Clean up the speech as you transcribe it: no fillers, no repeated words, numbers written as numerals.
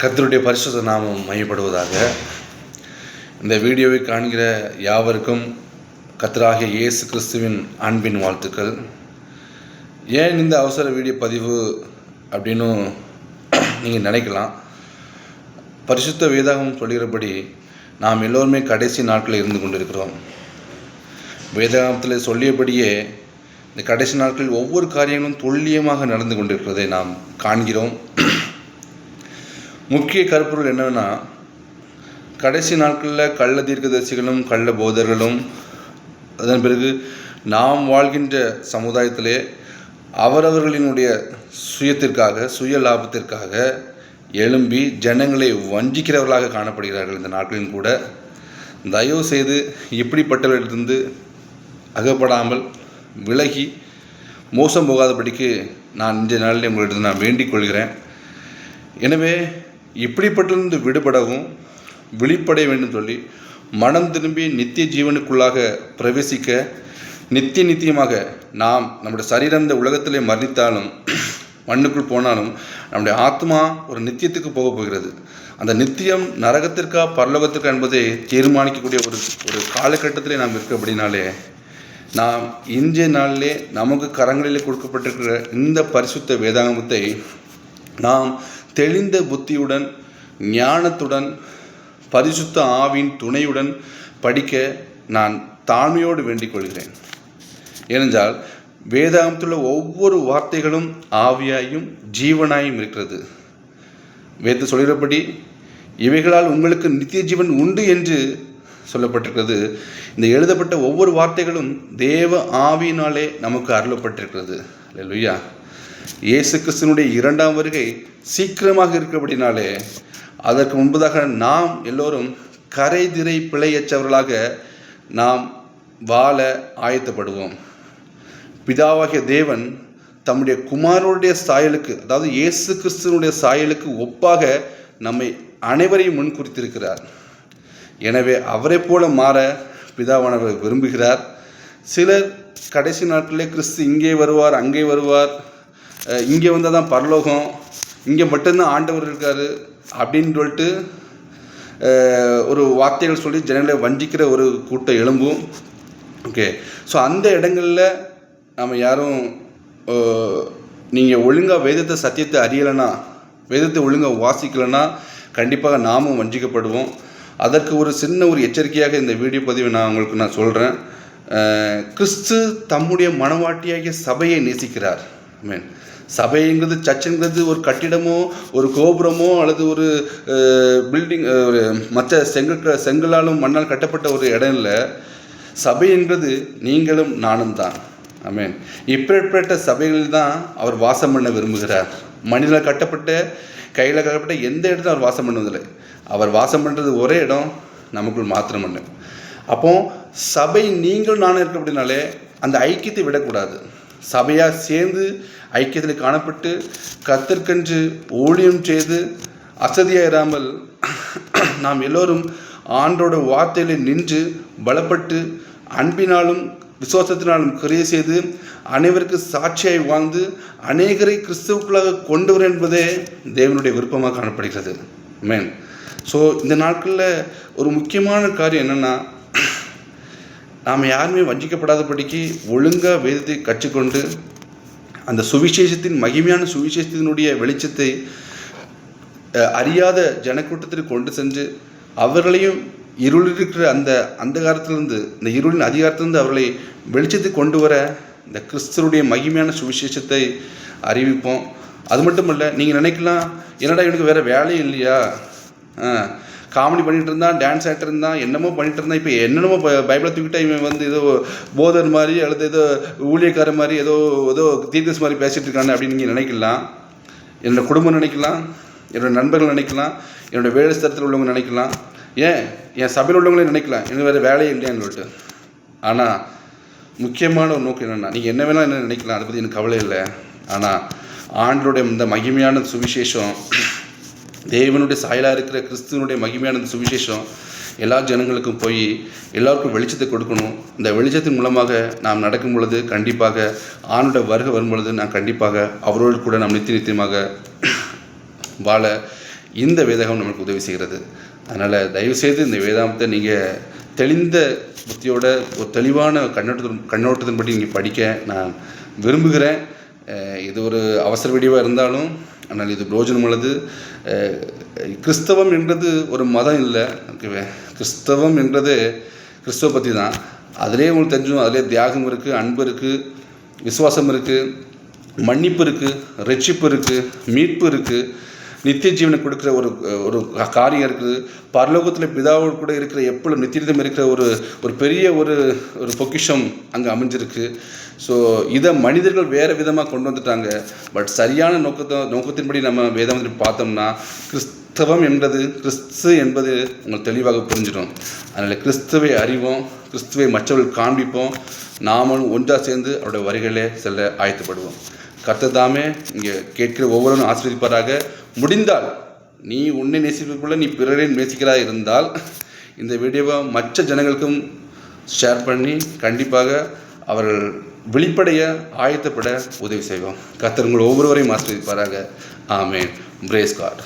கர்த்தருடைய பரிசுத்த நாமம் மையப்படுவதாக. இந்த வீடியோவை காண்கிற யாவருக்கும் கர்த்தராகிய இயேசு கிறிஸ்துவின் அன்பின் வாழ்த்துக்கள். ஏன் இந்த அவசர வீடியோ பதிவு அப்படின்னு நீங்கள் நினைக்கலாம். பரிசுத்த வேதாகமம் சொல்கிறபடி நாம் எல்லோருமே கடைசி நாட்களில் இருந்து கொண்டிருக்கிறோம். வேதாகமத்தில் சொல்லியபடியே இந்த கடைசி நாட்களில் ஒவ்வொரு காரியங்களும் துல்லியமாக நடந்து கொண்டிருக்கிறதை நாம் காண்கிறோம். முக்கிய கருப்பொருள் என்னென்னா, கடைசி நாட்களில் கள்ள தீர்க்கதரிசிகளும் கள்ள போதர்களும், அதன் பிறகு நாம் வாழ்கின்ற சமுதாயத்திலே அவரவர்களினுடைய சுயத்திற்காக சுய லாபத்திற்காக எழும்பி ஜனங்களை வஞ்சிக்கிறவர்களாக காணப்படுகிறார்கள். இந்த நாட்களிலும் கூட தயவு செய்து இப்படிப்பட்டவர்களிலிருந்து அகப்படாமல் விலகி மோசம் போகாதபடிக்கு நான் இந்த நாளில் உங்களிடம் நான் வேண்டிக் கொள்கிறேன். எனவே இப்படிப்பட்டிருந்து விடுபடவும் விழிப்படைய வேண்டும் சொல்லி மனம் திரும்பி நித்திய ஜீவனுக்குள்ளாக பிரவேசிக்க நித்தியமாக நாம் நம்முடைய சரீரம் இந்த உலகத்திலே மரணித்தாலும் மண்ணுக்குள் போனாலும் நம்முடைய ஆத்மா ஒரு நித்தியத்துக்கு போக போகிறது. அந்த நித்தியம் நரகத்திற்கா பரலோகத்திற்கா என்பதை தீர்மானிக்கக்கூடிய ஒரு காலகட்டத்திலே நாம் இருக்க அப்படின்னாலே நாம் இன்றைய நாளிலே நமக்கு கரங்களிலே கொடுக்கப்பட்டிருக்கிற இந்த பரிசுத்த வேதாகமத்தை நாம் தெளிந்த புத்தியுடன் ஞானத்துடன் பரிசுத்த ஆவியின் துணையுடன் படிக்க நான் தாழ்மையோடு வேண்டிக் கொள்கிறேன். ஏனென்றால் வேதாகமத்தில் ஒவ்வொரு வார்த்தைகளும் ஆவியாயும் ஜீவனாயும் இருக்கிறது. வேதத்தில் சொல்கிறபடி இவைகளால் உங்களுக்கு நித்திய ஜீவன் உண்டு என்று சொல்லப்பட்டிருக்கிறது. இந்த எழுதப்பட்ட ஒவ்வொரு வார்த்தைகளும் தேவ ஆவியினாலே நமக்கு அருளப்பட்டிருக்கிறது. அல்லேலூயா. இயேசு கிறிஸ்துவினுடைய இரண்டாம் வருகை சீக்கிரமாக இருக்கிறபடினாலே அதற்கு முன்பதாக நாம் எல்லோரும் கரை திரை பிழையற்றவர்களாக நாம் வாழ ஆயத்தப்படுவோம். பிதாவாகிய தேவன் தம்முடைய குமாரனுடைய சாயலுக்கு, அதாவது இயேசு கிறிஸ்துவனுடைய சாயலுக்கு ஒப்பாக நம்மை அனைவரையும் முன் குறித்திருக்கிறார். எனவே அவரை போல மாற பிதாவானவர் விரும்புகிறார். சிலர் கடைசி நாட்களிலே கிறிஸ்து இங்கே வருவார், அங்கே வருவார், இங்கே வந்தால் தான் பரலோகம், இங்கே மட்டும்தான் ஆண்டவர் இருக்கார் அப்படின்னு சொல்லிட்டு ஒரு வார்த்தைகள் சொல்லி ஜனங்களை வஞ்சிக்கிற ஒரு கூட்டம் எழும்பும். ஓகே, ஸோ அந்த இடங்களில் நம்ம யாரும் நீங்கள் ஒழுங்காக வேதத்தை சத்தியத்தை அறியலைன்னா, வேதத்தை ஒழுங்காக வாசிக்கலைன்னா கண்டிப்பாக நாமும் வஞ்சிக்கப்படுவோம். அதற்கு ஒரு சின்ன ஒரு எச்சரிக்கையாக இந்த வீடியோ பதிவை உங்களுக்கு நான் சொல்கிறேன். கிறிஸ்து தம்முடைய மனவாட்டியாகிய சபையை நேசிக்கிறார். ஆமென். சபைங்கிறது, சர்ச்சுங்கிறது ஒரு கட்டிடமோ ஒரு கோபுரமோ அல்லது ஒரு பில்டிங், ஒரு மற்ற செங்கலாலும் மண்ணால் கட்டப்பட்ட ஒரு இடம் இல்லை. சபை என்பது நீங்களும் நானும் தான். ஆமென். இப்படிப்பட்ட சபைகளில் தான் அவர் வாசம் பண்ண விரும்புகிறார். மனிதனால் கட்டப்பட்ட கையில் கட்டப்பட்ட எந்த இடத்துல அவர் வாசம் பண்ணுவதில்லை. அவர் வாசம் பண்ணுறது ஒரே இடம், நமக்குள் மாத்திரம் பண்ணு. அப்போ சபை நீங்கள் நானும் இருக்க அப்படின்னாலே அந்த ஐக்கியத்தை விடக்கூடாது. சபையாக சேர்ந்து ஐக்கியத்தில் காணப்பட்டு கர்த்தர்க்கென்று ஊழியம் செய்து அசதியாயிராமல் நாம் எல்லோரும் ஆண்டோட வார்த்தையில் நின்று பலப்பட்டு அன்பினாலும் விசுவாசத்தினாலும் கிரியை செய்து அனைவருக்கு சாட்சியாய் வாழ்ந்து அநேகரை கிறிஸ்துவுக்குள்ளாக கொண்டு வர என்பதே தேவனுடைய விருப்பமாக காணப்படுகிறது. ஆமென். ஸோ இந்த நாட்களில் ஒரு முக்கியமான காரியம் என்னென்னா, நாம் யாருமே வஞ்சிக்கப்படாதபடிக்கு ஒழுங்காக வேதத்தை கற்றுக்கொண்டு அந்த சுவிசேஷத்தின் மகிமையான சுவிசேஷத்தினுடைய வெளிச்சத்தை அறியாத ஜனக்கூட்டத்திற்கு கொண்டு சென்று அவர்களையும் இருளில் இருக்கிற அந்த அந்தகாரத்திலிருந்து, இந்த இருளின் அதிகாரத்திலிருந்து அவர்களை வெளிச்சத்தை கொண்டு வர இந்த கிறிஸ்துவனுடைய மகிமையான சுவிசேஷத்தை அறிவிப்போம். அது மட்டும் இல்லை, நீங்கள் நினைக்கலாம், என்னடா இவனுக்கு வேறு வேலையும் இல்லையா, காமெடி பண்ணிகிட்டு இருந்தான், டான்ஸ் ஆகிட்டு இருந்தான், என்னமோ பண்ணிகிட்டு இருந்தான், இப்போ என்னென்னமோ பைபிளை தூக்கிட்டா இவன் வந்து ஏதோ போதர் மாதிரி அல்லது ஏதோ ஊழியக்கார மாதிரி ஏதோ தீர்க்கஸ் மாதிரி பேசிகிட்டு இருக்கானே அப்படின்னு நீங்கள் நினைக்கலாம். என்னோடய குடும்பம் நினைக்கலாம், என்னோடய நண்பர்கள் நினைக்கலாம், என்னோடய வேலை ஸ்தலத்தில் உள்ளவங்க நினைக்கலாம், ஏன் என் சபையில் உள்ளவங்களே நினைக்கலாம், எனக்கு வேறு வேலையே இல்லையான்னு சொல்லிட்டு. ஆனால் முக்கியமான ஒரு நோக்கம் என்னென்னா, நீங்கள் என்ன வேணால் என்ன நினைக்கலாம், அதை பற்றி எனக்கு கவலை இல்லை. ஆனால் ஆண்டோடைய இந்த மகிமையான சுவிசேஷம், தேவனுடைய சாயலாக இருக்கிற கிறிஸ்துவனுடைய மகிமையான சுவிசேஷம் எல்லா ஜனங்களுக்கும் போய் எல்லாருக்கும் வெளிச்சத்தை கொடுக்கணும். இந்த வெளிச்சத்தின் மூலமாக நாம் நடக்கும் பொழுது கண்டிப்பாக ஆண்டோட வருகை வரும் பொழுது நான் கண்டிப்பாக அவரோடு கூட நாம் நித்தியமாக வாழ இந்த வேதாகம் நமக்கு உதவி செய்கிறது. அதனால் தயவுசெய்து இந்த வேதாகத்தை நீங்கள் தெளிந்த புத்தியோட ஒரு தெளிவான கண்ணோட்டத்தின்படி நீங்கள் படிக்க நான் விரும்புகிறேன். இது ஒரு அவசர வீடியோவாக இருந்தாலும் ஆனால் இது பிரயோஜனம் உள்ளது. கிறிஸ்தவம் என்றது ஒரு மதம் இல்லை, ஓகேவே. கிறிஸ்தவம் என்றது கிறிஸ்துவ பற்றி தான். அதிலே உங்களுக்கு தெரிஞ்சும் அதிலே தியாகம் இருக்குது, அன்பு இருக்குது, விசுவாசம் இருக்குது, மன்னிப்பு இருக்குது, ரட்சிப்பு இருக்குது, மீட்பு இருக்குது, நித்திய ஜீவனை கொடுக்குற ஒரு காரியம் இருக்குது. பரலோகத்தில் பிதாவோடு கூட இருக்கிற எப்பொழுது நித்தியம் இருக்கிற ஒரு பெரிய ஒரு பொக்கிஷம் அங்கே அமைஞ்சிருக்கு. ஸோ இதை மனிதர்கள் வேறு விதமாக கொண்டு வந்துட்டாங்க. பட் சரியான நோக்கத்தின்படி நம்ம வேதம் பார்த்தோம்னா கிறிஸ்தவம் என்பது கிறிஸ்து என்பது உங்களுக்கு தெளிவாக புரிஞ்சிடும். அதனால் கிறிஸ்துவை அறிவோம், கிறிஸ்துவை மற்றவர்கள் காண்பிப்போம், நாமளும் ஒன்றாக சேர்ந்து அவருடைய வரிகளே செல்ல ஆயத்தப்படுவோம். கர்த்தர் தாமே இங்கே கேட்கிற ஒவ்வொருவரும் ஆசீர்வதிப்பாராக. முடிந்தால் நீ உன்னை நேசிப்பதுக்குள்ள நீ பிறரை நேசிக்கிறதா இருந்தால் இந்த வீடியோவை மற்ற ஜனங்களுக்கும் ஷேர் பண்ணி கண்டிப்பாக அவர்கள் வெளிப்படைய ஆயத்தப்பட உதவி செய்வோம். கர்த்தர் உங்கள் ஒவ்வொருவரையும் ஆசீர்வதிப்பாராக. ஆமென். Praise God.